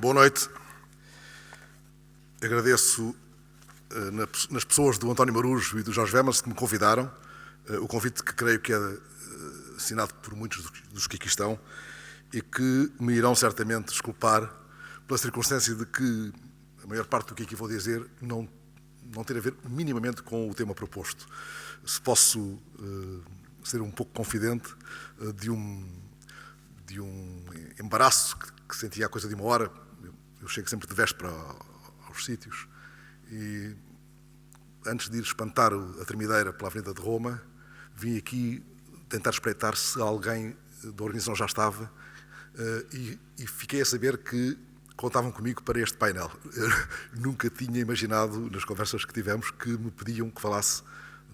Boa noite. Agradeço nas pessoas do António Marujo e do Jorge Vemans que me convidaram, o convite que creio que é assinado por muitos dos que aqui estão e que me irão certamente desculpar pela circunstância de que a maior parte do que aqui vou dizer não ter a ver minimamente com o tema proposto. Se posso ser um pouco confidente de um embaraço que senti há coisa de uma hora. Eu chego sempre de véspera aos sítios e antes de ir espantar a tremideira pela Avenida de Roma, vim aqui tentar espreitar se alguém da organização já estava e fiquei a saber que contavam comigo para este painel. Nunca tinha imaginado, nas conversas que tivemos, que me pediam que falasse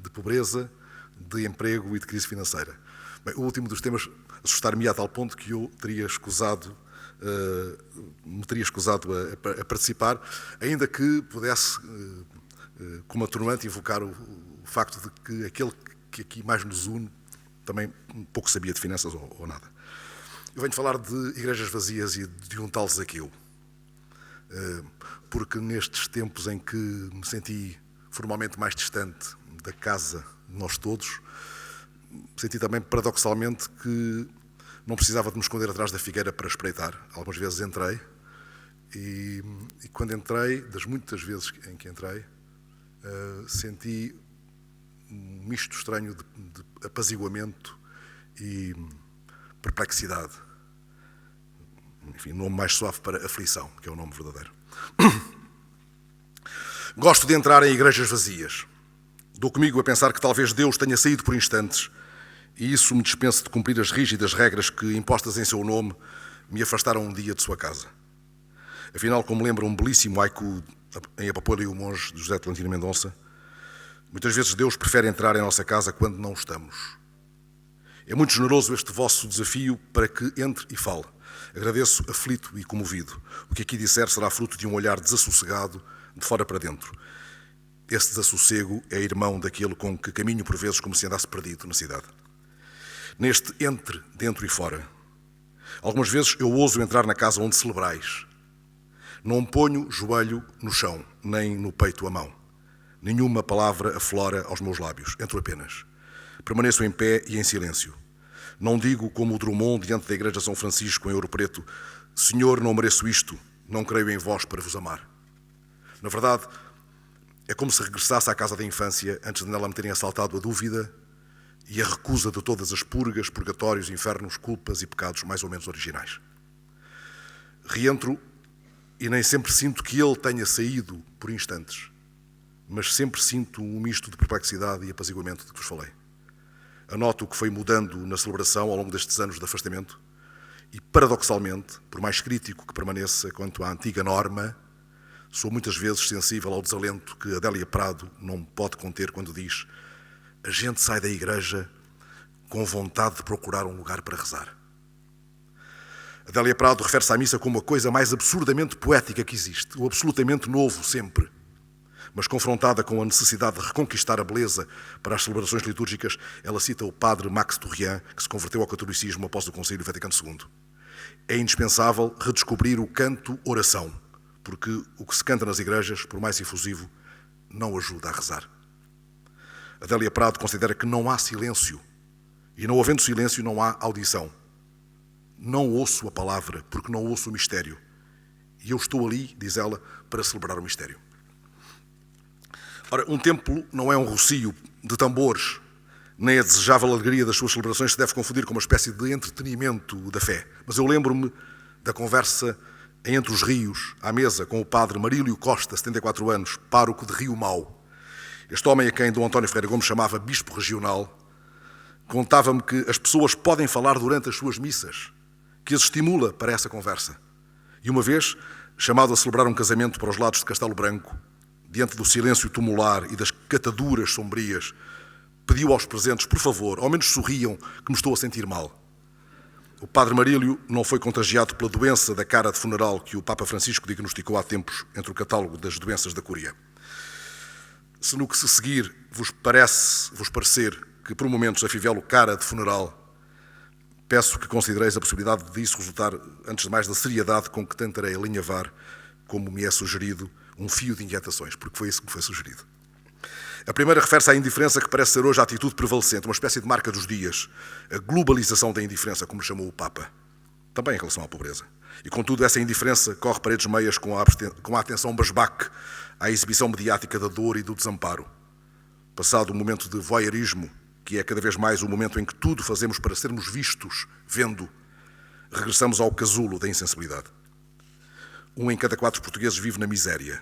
de pobreza, de emprego e de crise financeira. Bem, o último dos temas assustar-me a tal ponto que eu me teria escusado a participar, ainda que pudesse, como atenuante, invocar o facto de que aquele que aqui mais nos une também pouco sabia de finanças ou nada. Eu venho falar de igrejas vazias e de um tal Zaqueu, porque nestes tempos em que me senti formalmente mais distante da casa de nós todos, senti também, paradoxalmente, que não precisava de me esconder atrás da figueira para espreitar. Algumas vezes entrei e quando entrei, das muitas vezes em que entrei, senti um misto estranho de apaziguamento e perplexidade. Enfim, nome mais suave para aflição, que é o nome verdadeiro. Gosto de entrar em igrejas vazias. Dou comigo a pensar que talvez Deus tenha saído por instantes e isso me dispense de cumprir as rígidas regras que, impostas em seu nome, me afastaram um dia de sua casa. Afinal, como lembra um belíssimo haiku em A Papoula e o Monge, de José Tolentino Mendonça, muitas vezes Deus prefere entrar em nossa casa quando não estamos. É muito generoso este vosso desafio para que entre e fale. Agradeço aflito e comovido. O que aqui disser será fruto de um olhar desassossegado, de fora para dentro. Esse desassossego é irmão daquele com que caminho por vezes como se andasse perdido na cidade. Neste entre, dentro e fora, algumas vezes eu ouso entrar na casa onde celebrais. Não ponho joelho no chão, nem no peito a mão. Nenhuma palavra aflora aos meus lábios, entro apenas. Permaneço em pé e em silêncio. Não digo como o Drummond diante da igreja de São Francisco em Ouro Preto: Senhor, não mereço isto, não creio em vós para vos amar. Na verdade, é como se regressasse à casa da infância antes de nela me terem assaltado a dúvida e a recusa de todas as purgas, purgatórios, infernos, culpas e pecados mais ou menos originais. Reentro e nem sempre sinto que ele tenha saído por instantes, mas sempre sinto um misto de perplexidade e apaziguamento de que vos falei. Anoto o que foi mudando na celebração ao longo destes anos de afastamento e, paradoxalmente, por mais crítico que permaneça quanto à antiga norma, sou muitas vezes sensível ao desalento que Adélia Prado não pode conter quando diz: a gente sai da igreja com vontade de procurar um lugar para rezar. Adélia Prado refere-se à missa como a coisa mais absurdamente poética que existe, o absolutamente novo sempre. Mas confrontada com a necessidade de reconquistar a beleza para as celebrações litúrgicas, ela cita o padre Max Tourien, que se converteu ao catolicismo após o Concílio Vaticano II. É indispensável redescobrir o canto-oração, porque o que se canta nas igrejas, por mais efusivo, não ajuda a rezar. Adélia Prado considera que não há silêncio, e não havendo silêncio não há audição. Não ouço a palavra, porque não ouço o mistério. E eu estou ali, diz ela, para celebrar o mistério. Ora, um templo não é um rocio de tambores, nem a desejável alegria das suas celebrações se deve confundir com uma espécie de entretenimento da fé. Mas eu lembro-me da conversa Entre os Rios, à mesa, com o padre Marílio Costa, 74 anos, pároco de Rio Mau. Este homem a quem Dom António Ferreira Gomes chamava bispo regional, contava-me que as pessoas podem falar durante as suas missas, que as estimula para essa conversa. E uma vez, chamado a celebrar um casamento para os lados de Castelo Branco, diante do silêncio tumular e das cataduras sombrias, pediu aos presentes, por favor, ao menos sorriam, que me estou a sentir mal. O padre Marílio não foi contagiado pela doença da cara de funeral que o Papa Francisco diagnosticou há tempos entre o catálogo das doenças da Cúria. Se no que se seguir vos parecer que por momentos afivelo cara de funeral peço que considereis a possibilidade disso resultar, antes de mais, da seriedade com que tentarei alinhavar, como me é sugerido, um fio de inquietações, porque foi isso que me foi sugerido. A primeira refere-se à indiferença que parece ser hoje a atitude prevalecente, uma espécie de marca dos dias, a globalização da indiferença, como chamou o Papa, também em relação à pobreza. E, contudo, essa indiferença corre paredes meias com a atenção basbaque à exibição mediática da dor e do desamparo. Passado o momento de voyeurismo, que é cada vez mais o momento em que tudo fazemos para sermos vistos, vendo, regressamos ao casulo da insensibilidade. 1 em cada 4 portugueses vive na miséria.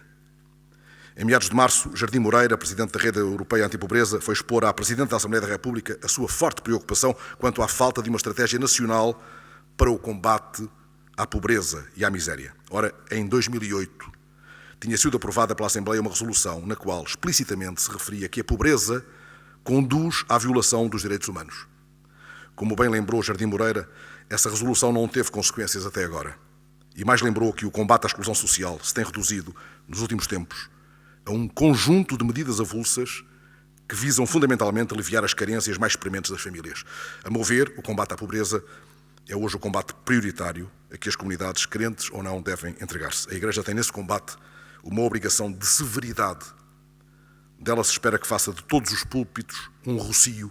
Em meados de março, Jardim Moreira, presidente da Rede Europeia Antipobreza, foi expor à Presidente da Assembleia da República a sua forte preocupação quanto à falta de uma estratégia nacional para o combate à pobreza e à miséria. Ora, em 2008, tinha sido aprovada pela Assembleia uma resolução na qual explicitamente se referia que a pobreza conduz à violação dos direitos humanos. Como bem lembrou Jardim Moreira, essa resolução não teve consequências até agora. E mais lembrou que o combate à exclusão social se tem reduzido, nos últimos tempos, a um conjunto de medidas avulsas que visam fundamentalmente aliviar as carências mais prementes das famílias. A meu ver, o combate à pobreza é hoje o combate prioritário a que as comunidades, crentes ou não, devem entregar-se. A Igreja tem nesse combate uma obrigação de severidade. Dela se espera que faça de todos os púlpitos um rocio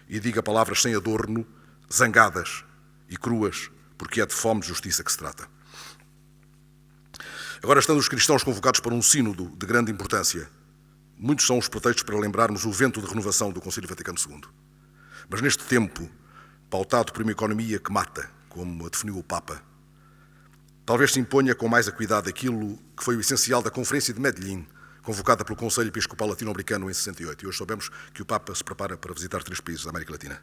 e diga palavras sem adorno, zangadas e cruas, porque é de fome de justiça que se trata. Agora, estando os cristãos convocados para um sínodo de grande importância, muitos são os pretextos para lembrarmos o vento de renovação do Concílio Vaticano II. Mas neste tempo, pautado por uma economia que mata, como a definiu o Papa, talvez se imponha com mais acuidade aquilo que foi o essencial da Conferência de Medellín, convocada pelo Conselho Episcopal Latino-Americano em 68. E hoje sabemos que o Papa se prepara para visitar 3 países da América Latina.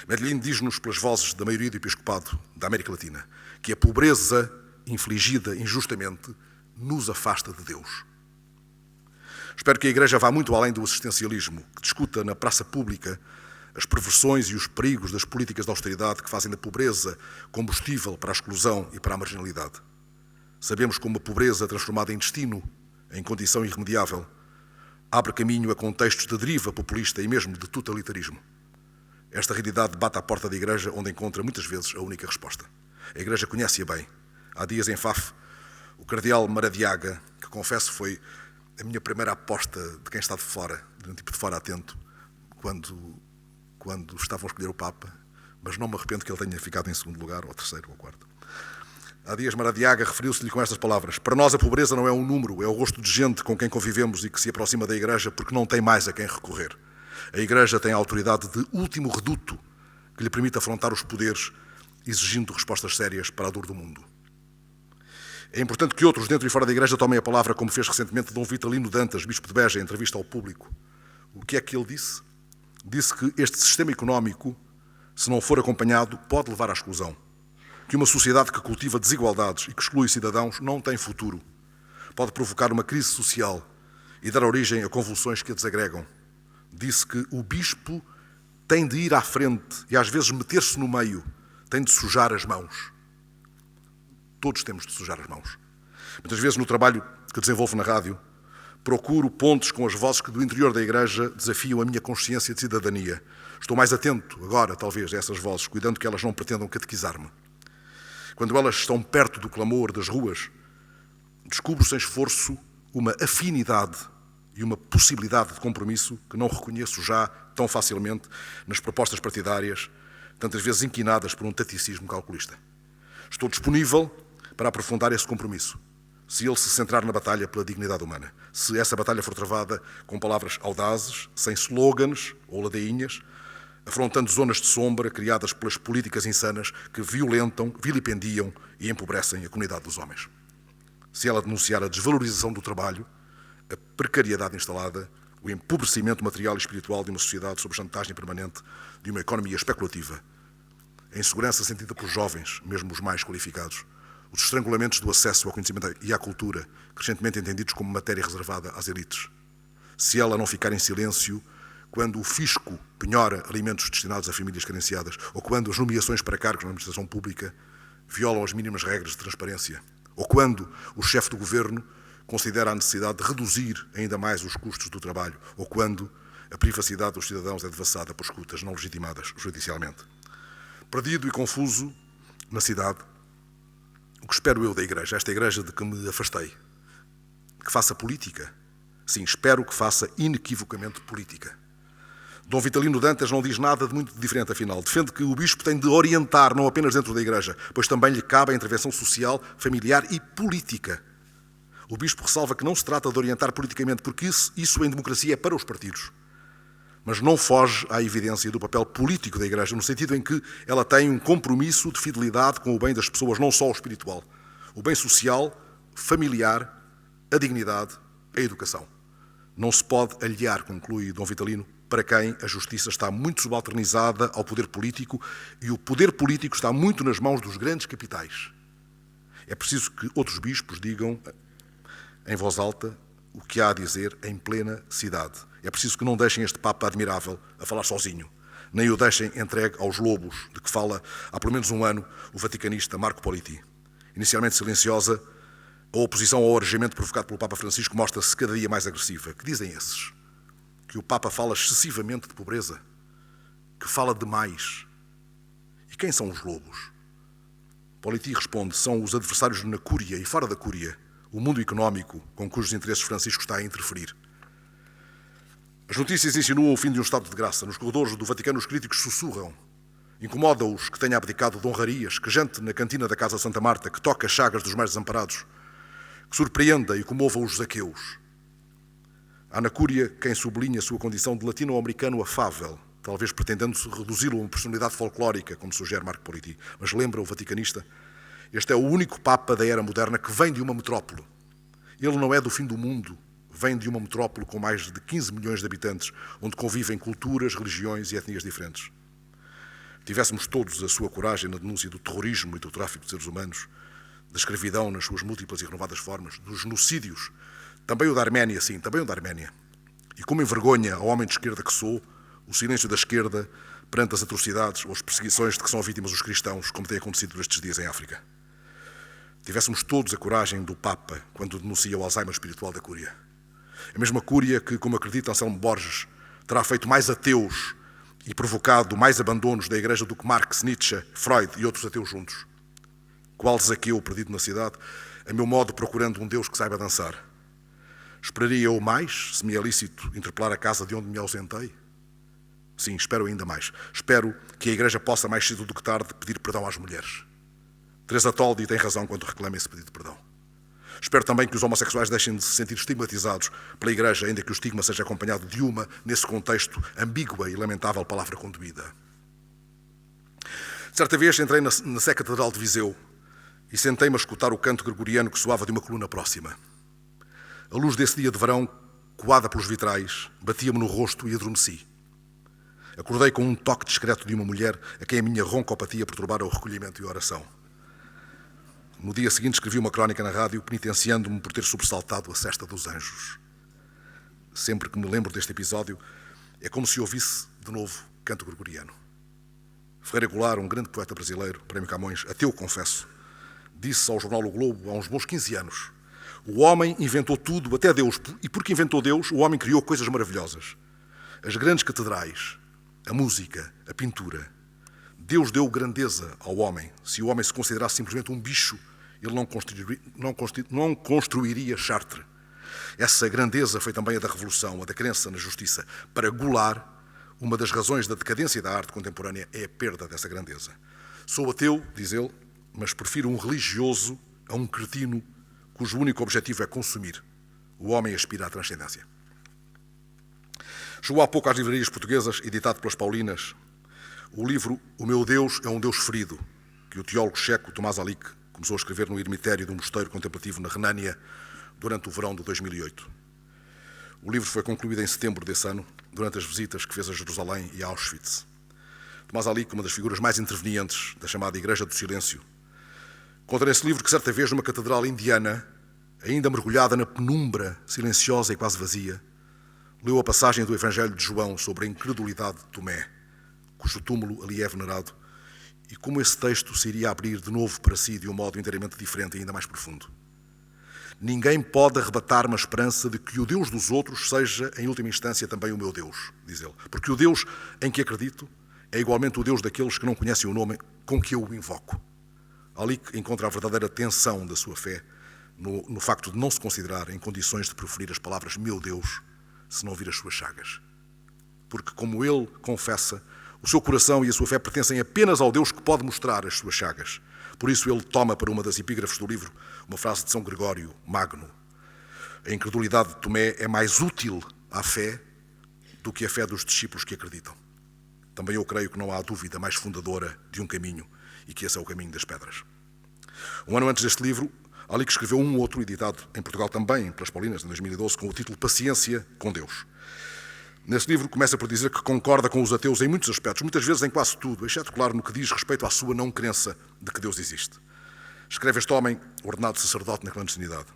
Medellín diz-nos, pelas vozes da maioria do Episcopado da América Latina, que a pobreza infligida injustamente nos afasta de Deus. Espero que a Igreja vá muito além do assistencialismo, que discuta na praça pública as perversões e os perigos das políticas de austeridade que fazem da pobreza combustível para a exclusão e para a marginalidade. Sabemos como a pobreza transformada em destino, em condição irremediável, abre caminho a contextos de deriva populista e mesmo de totalitarismo. Esta realidade bate à porta da Igreja, onde encontra muitas vezes a única resposta. A Igreja conhece-a bem. Há dias em Faf, o cardeal Maradiaga, que confesso foi a minha primeira aposta de quem está de fora, de um tipo de fora atento, quando estavam a escolher o Papa, mas não me arrependo que ele tenha ficado em segundo lugar, ou terceiro, ou quarto. Há dias Maradiaga referiu-se-lhe com estas palavras: para nós a pobreza não é um número, é o rosto de gente com quem convivemos e que se aproxima da Igreja porque não tem mais a quem recorrer. A Igreja tem a autoridade de último reduto que lhe permite afrontar os poderes, exigindo respostas sérias para a dor do mundo. É importante que outros dentro e fora da Igreja tomem a palavra, como fez recentemente Dom Vitalino Dantas, bispo de Beja, em entrevista ao Público. O que é que ele disse? Disse que este sistema económico, se não for acompanhado, pode levar à exclusão. Que uma sociedade que cultiva desigualdades e que exclui cidadãos não tem futuro. Pode provocar uma crise social e dar origem a convulsões que a desagregam. Disse que o bispo tem de ir à frente e às vezes meter-se no meio, tem de sujar as mãos. Todos temos de sujar as mãos. Muitas vezes no trabalho que desenvolvo na rádio, procuro pontes com as vozes que do interior da Igreja desafiam a minha consciência de cidadania. Estou mais atento agora, talvez, a essas vozes, cuidando que elas não pretendam catequizar-me. Quando elas estão perto do clamor das ruas, descubro sem esforço uma afinidade e uma possibilidade de compromisso que não reconheço já tão facilmente nas propostas partidárias, tantas vezes inquinadas por um taticismo calculista. Estou disponível para aprofundar esse compromisso, se ele se centrar na batalha pela dignidade humana. Se essa batalha for travada com palavras audazes, sem slogans ou ladainhas, afrontando zonas de sombra criadas pelas políticas insanas que violentam, vilipendiam e empobrecem a comunidade dos homens. Se ela denunciar a desvalorização do trabalho, a precariedade instalada, o empobrecimento material e espiritual de uma sociedade sob chantagem permanente de uma economia especulativa, a insegurança sentida pelos jovens, mesmo os mais qualificados, os estrangulamentos do acesso ao conhecimento e à cultura, crescentemente entendidos como matéria reservada às elites. Se ela não ficar em silêncio quando o fisco penhora alimentos destinados a famílias carenciadas ou quando as nomeações para cargos na administração pública violam as mínimas regras de transparência, ou quando o chefe do governo considera a necessidade de reduzir ainda mais os custos do trabalho, ou quando a privacidade dos cidadãos é devassada por escutas não legitimadas judicialmente. perdido e confuso na cidade, o que espero eu da Igreja, esta Igreja de que me afastei? Que faça política? Sim, espero que faça inequivocamente política. Dom Vitalino Dantas não diz nada de muito diferente, afinal. Defende que o bispo tem de orientar, não apenas dentro da Igreja, pois também lhe cabe a intervenção social, familiar e política. O bispo ressalva que não se trata de orientar politicamente, porque isso em democracia é para os partidos. Mas não foge à evidência do papel político da Igreja, no sentido em que ela tem um compromisso de fidelidade com o bem das pessoas, não só o espiritual. O bem social, familiar, a dignidade, a educação. Não se pode aliar, conclui Dom Vitalino, para quem a justiça está muito subalternizada ao poder político e o poder político está muito nas mãos dos grandes capitais. É preciso que outros bispos digam em voz alta o que há a dizer em plena cidade. É preciso que não deixem este Papa admirável a falar sozinho, nem o deixem entregue aos lobos, de que fala há pelo menos um ano o vaticanista Marco Politi. Inicialmente silenciosa, a oposição ao arejamento provocado pelo Papa Francisco mostra-se cada dia mais agressiva. Que dizem esses? Que o Papa fala excessivamente de pobreza? Que fala demais? E quem são os lobos? Politi responde, são os adversários na Cúria e fora da Cúria, o mundo económico com cujos interesses Francisco está a interferir. As notícias insinuam o fim de um estado de graça. Nos corredores do Vaticano os críticos sussurram. Incomoda-os que tenha abdicado de honrarias, que jante na cantina da Casa Santa Marta, que toque as chagas dos mais desamparados, que surpreenda e comova os zaqueus. Há na Cúria quem sublinha a sua condição de latino-americano afável, talvez pretendendo reduzi-lo a uma personalidade folclórica, como sugere Marco Politi. Mas lembra o vaticanista, este é o único Papa da era moderna que vem de uma metrópole. Ele não é do fim do mundo, vem de uma metrópole com mais de 15 milhões de habitantes, onde convivem culturas, religiões e etnias diferentes. Tivéssemos todos a sua coragem na denúncia do terrorismo e do tráfico de seres humanos, da escravidão nas suas múltiplas e renovadas formas, dos genocídios, também o da Arménia, sim, também o da Arménia. E como envergonha ao homem de esquerda que sou, o silêncio da esquerda perante as atrocidades ou as perseguições de que são vítimas os cristãos, como tem acontecido nestes dias em África. Tivéssemos todos a coragem do Papa quando denuncia o Alzheimer espiritual da Cúria. A mesma Cúria que, como acredita Anselmo Borges, terá feito mais ateus e provocado mais abandonos da Igreja do que Marx, Nietzsche, Freud e outros ateus juntos. Qual Zaqueu perdido na cidade, a meu modo procurando um Deus que saiba dançar. Esperaria eu mais, se me é lícito interpelar a casa de onde me ausentei? Sim, espero ainda mais. Espero que a Igreja possa, mais cedo do que tarde, pedir perdão às mulheres. Teresa Toldi tem razão quando reclama esse pedido de perdão. Espero também que os homossexuais deixem de se sentir estigmatizados pela Igreja, ainda que o estigma seja acompanhado de uma, nesse contexto, ambígua e lamentável palavra conduzida. Certa vez entrei na Sé Catedral de Viseu e sentei-me a escutar o canto gregoriano que soava de uma coluna próxima. A luz desse dia de verão, coada pelos vitrais, batia-me no rosto e adormeci. Acordei com um toque discreto de uma mulher a quem a minha roncopatia perturbara o recolhimento e a oração. No dia seguinte escrevi uma crónica na rádio penitenciando-me por ter sobressaltado a cesta dos anjos. Sempre que me lembro deste episódio, é como se ouvisse de novo canto gregoriano. Ferreira Goulart, um grande poeta brasileiro, Prémio Camões, ateu, confesso, disse ao jornal O Globo há uns bons 15 anos: o homem inventou tudo, até Deus, e porque inventou Deus, o homem criou coisas maravilhosas. As grandes catedrais, a música, a pintura. Deus deu grandeza ao homem. Se o homem se considerasse simplesmente um bicho, ele não construiria Chartres. Essa grandeza foi também a da Revolução, a da crença na justiça. Para Goulart, uma das razões da decadência da arte contemporânea é a perda dessa grandeza. Sou ateu, diz ele, mas prefiro um religioso a um cretino cujo único objetivo é consumir. O homem aspira à transcendência. Chegou há pouco às livrarias portuguesas, editado pelas Paulinas, o livro O Meu Deus é um Deus Ferido, que o teólogo checo Tomás Alick começou a escrever no eremitério de um mosteiro contemplativo na Renânia durante o verão de 2008. O livro foi concluído em setembro desse ano, durante as visitas que fez a Jerusalém e a Auschwitz. Tomás Alick, uma das figuras mais intervenientes da chamada Igreja do Silêncio, conta nesse livro que certa vez numa catedral indiana, ainda mergulhada na penumbra silenciosa e quase vazia, leu a passagem do Evangelho de João sobre a incredulidade de Tomé, cujo túmulo ali é venerado, e como esse texto se iria abrir de novo para si de um modo inteiramente diferente e ainda mais profundo. Ninguém pode arrebatar-me a esperança de que o Deus dos outros seja, em última instância, também o meu Deus, diz ele. Porque o Deus em que acredito é igualmente o Deus daqueles que não conhecem o nome com que eu o invoco. Ali que encontra a verdadeira tensão da sua fé, no facto de não se considerar em condições de proferir as palavras meu Deus, se não vir as suas chagas. Porque, como ele confessa, o seu coração e a sua fé pertencem apenas ao Deus que pode mostrar as suas chagas. Por isso ele toma para uma das epígrafes do livro uma frase de São Gregório Magno. A incredulidade de Tomé é mais útil à fé do que a fé dos discípulos que acreditam. Também eu creio que não há dúvida mais fundadora de um caminho e que esse é o caminho das pedras. Um ano antes deste livro, Ali que escreveu um outro, editado em Portugal também, pelas Paulinas, em 2012, com o título Paciência com Deus. Nesse livro começa por dizer que concorda com os ateus em muitos aspectos, muitas vezes em quase tudo, exceto, claro, no que diz respeito à sua não crença de que Deus existe. Escreve este homem, ordenado sacerdote na clandestinidade.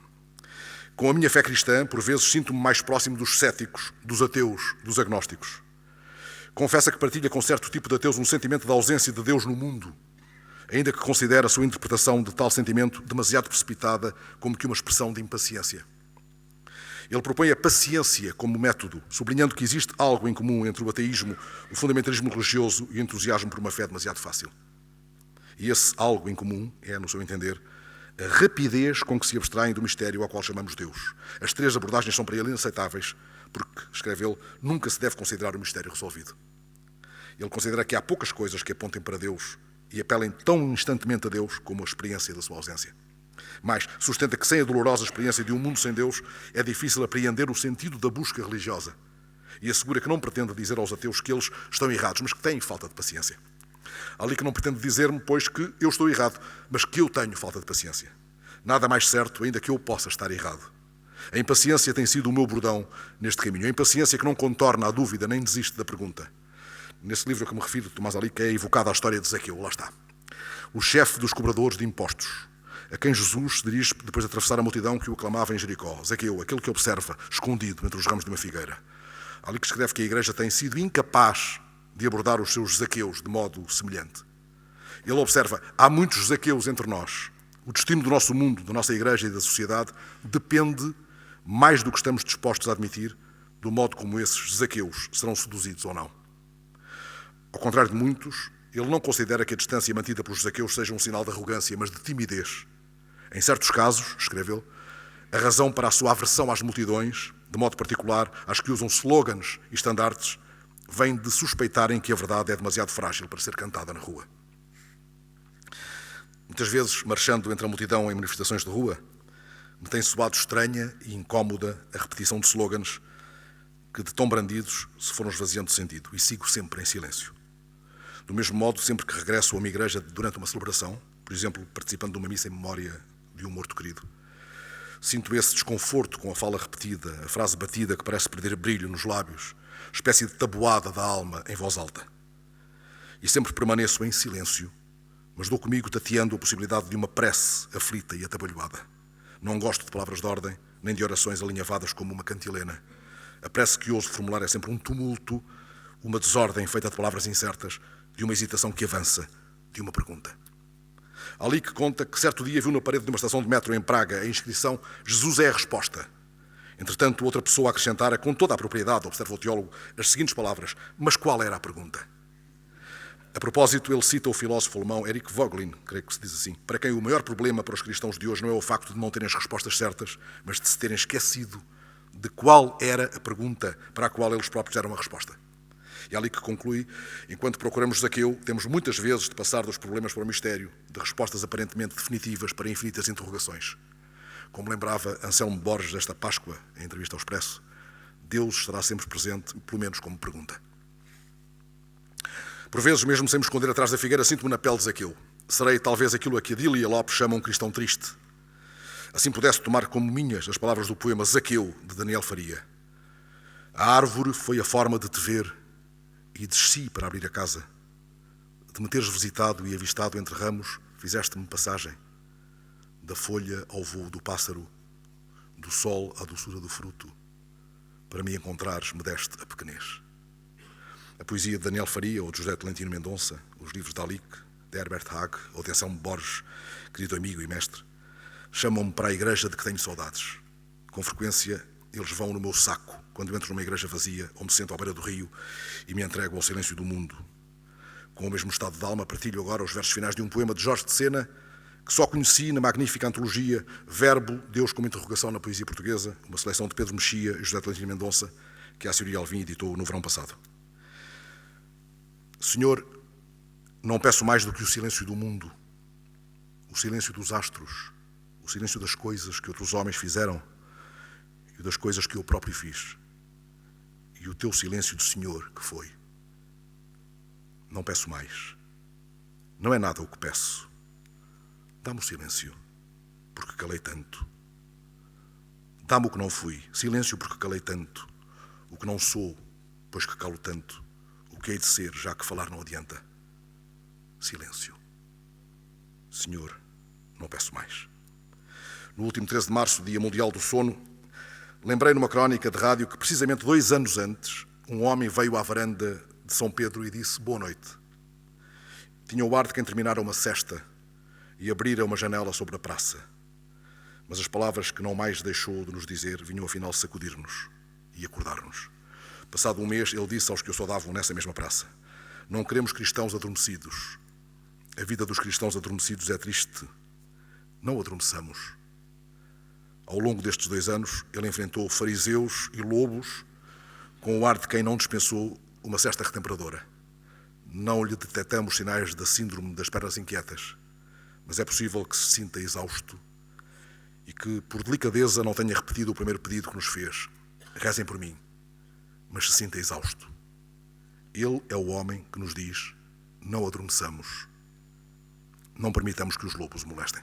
Com a minha fé cristã, por vezes sinto-me mais próximo dos céticos, dos ateus, dos agnósticos. Confessa que partilha com certo tipo de ateus um sentimento da ausência de Deus no mundo, ainda que considere a sua interpretação de tal sentimento demasiado precipitada como que uma expressão de impaciência. Ele propõe a paciência como método, sublinhando que existe algo em comum entre o ateísmo, o fundamentalismo religioso e o entusiasmo por uma fé demasiado fácil. E esse algo em comum é, no seu entender, a rapidez com que se abstraem do mistério ao qual chamamos Deus. As três abordagens são para ele inaceitáveis, porque, escreve ele, nunca se deve considerar o mistério resolvido. Ele considera que há poucas coisas que apontem para Deus e apelem tão instantemente a Deus como a experiência da sua ausência. Mas sustenta que sem a dolorosa experiência de um mundo sem Deus é difícil apreender o sentido da busca religiosa e assegura que não pretende dizer aos ateus que eles estão errados, mas que têm falta de paciência. Ali que não pretende dizer-me, pois, que eu estou errado, mas que eu tenho falta de paciência. Nada mais certo, ainda que eu possa estar errado. A impaciência tem sido o meu bordão neste caminho. A impaciência que não contorna a dúvida nem desiste da pergunta. Nesse livro a que me refiro, de Tomás Ali, que é evocada a história de Zaqueu, lá está. O chefe dos cobradores de impostos, a quem Jesus se dirige depois de atravessar a multidão que o aclamava em Jericó. Zaqueu, aquele que observa, escondido entre os ramos de uma figueira. Ali que escreve que a Igreja tem sido incapaz de abordar os seus Zaqueus de modo semelhante. Ele observa, há muitos Zaqueus entre nós. O destino do nosso mundo, da nossa Igreja e da sociedade depende, mais do que estamos dispostos a admitir, do modo como esses Zaqueus serão seduzidos ou não. Ao contrário de muitos, ele não considera que a distância mantida pelos Zaqueus seja um sinal de arrogância, mas de timidez. Em certos casos, escreve ele, a razão para a sua aversão às multidões, de modo particular às que usam slogans e estandartes, vem de suspeitarem que a verdade é demasiado frágil para ser cantada na rua. Muitas vezes, marchando entre a multidão em manifestações de rua, me tem soado estranha e incómoda a repetição de slogans que, de tão brandidos, se foram esvaziando de sentido, e sigo sempre em silêncio. Do mesmo modo, sempre que regresso a uma igreja durante uma celebração, por exemplo, participando de uma missa em memória de um morto querido, sinto esse desconforto com a fala repetida, a frase batida que parece perder brilho nos lábios, espécie de tabuada da alma em voz alta. E sempre permaneço em silêncio, mas dou comigo tateando a possibilidade de uma prece aflita e atabalhoada. Não gosto de palavras de ordem, nem de orações alinhavadas como uma cantilena. A prece que ouso formular é sempre um tumulto, uma desordem feita de palavras incertas, de uma hesitação que avança, de uma pergunta. Ali que conta que certo dia viu na parede de uma estação de metro em Praga a inscrição Jesus é a resposta. Entretanto, outra pessoa acrescentara com toda a propriedade, observa o teólogo, as seguintes palavras: mas qual era a pergunta? A propósito, ele cita o filósofo alemão Erich Voegelin, creio que se diz assim, para quem o maior problema para os cristãos de hoje não é o facto de não terem as respostas certas, mas de se terem esquecido de qual era a pergunta para a qual eles próprios deram a resposta. E é ali que conclui, enquanto procuramos Zaqueu, temos muitas vezes de passar dos problemas para o mistério, de respostas aparentemente definitivas para infinitas interrogações. Como lembrava Anselmo Borges desta Páscoa, em entrevista ao Expresso, Deus estará sempre presente, pelo menos como pergunta. Por vezes, mesmo sem me esconder atrás da figueira, sinto-me na pele de Zaqueu. Serei talvez aquilo a que Adília Lopes chama um cristão triste. Assim pudesse tomar como minhas as palavras do poema Zaqueu, de Daniel Faria. A árvore foi a forma de te ver e desci para abrir a casa. De me teres visitado e avistado entre ramos, fizeste-me passagem. Da folha ao voo do pássaro, do sol à doçura do fruto. Para me encontrares, me deste a pequenez. A poesia de Daniel Faria ou de José Tolentino Mendonça, os livros de Alic, de Herbert Haag ou de Anselmo Borges, querido amigo e mestre, chamam-me para a igreja de que tenho saudades. Com frequência, eles vão no meu saco, quando entro numa igreja vazia, onde sento à beira do rio e me entrego ao silêncio do mundo. Com o mesmo estado de alma, partilho agora os versos finais de um poema de Jorge de Sena, que só conheci na magnífica antologia Verbo, Deus como interrogação na poesia portuguesa, uma seleção de Pedro Mexia e José Tolentino Mendonça, que a Assírio Alvim editou no verão passado. Senhor, não peço mais do que o silêncio do mundo, o silêncio dos astros, o silêncio das coisas que outros homens fizeram e das coisas que eu próprio fiz. E o teu silêncio de Senhor que foi. Não peço mais. Não é nada o que peço. Dá-me o silêncio, porque calei tanto. Dá-me o que não fui. Silêncio, porque calei tanto. O que não sou, pois que calo tanto. O que hei de ser, já que falar não adianta. Silêncio. Senhor, não peço mais. No último 13 de março, Dia Mundial do Sono, lembrei numa crónica de rádio que precisamente 2 anos antes, um homem veio à varanda de São Pedro e disse boa noite. Tinha o ar de quem terminara uma sesta e abrira uma janela sobre a praça. Mas as palavras que não mais deixou de nos dizer vinham afinal sacudir-nos e acordar-nos. Passado um mês, ele disse aos que o saudavam nessa mesma praça: não queremos cristãos adormecidos. A vida dos cristãos adormecidos é triste. Não adormeçamos. Ao longo destes 2 anos, ele enfrentou fariseus e lobos com o ar de quem não dispensou uma cesta retemperadora. Não lhe detectamos sinais da síndrome das pernas inquietas, mas é possível que se sinta exausto e que, por delicadeza, não tenha repetido o primeiro pedido que nos fez. Rezem por mim, mas se sinta exausto. Ele é o homem que nos diz: não adormeçamos. Não permitamos que os lobos o molestem.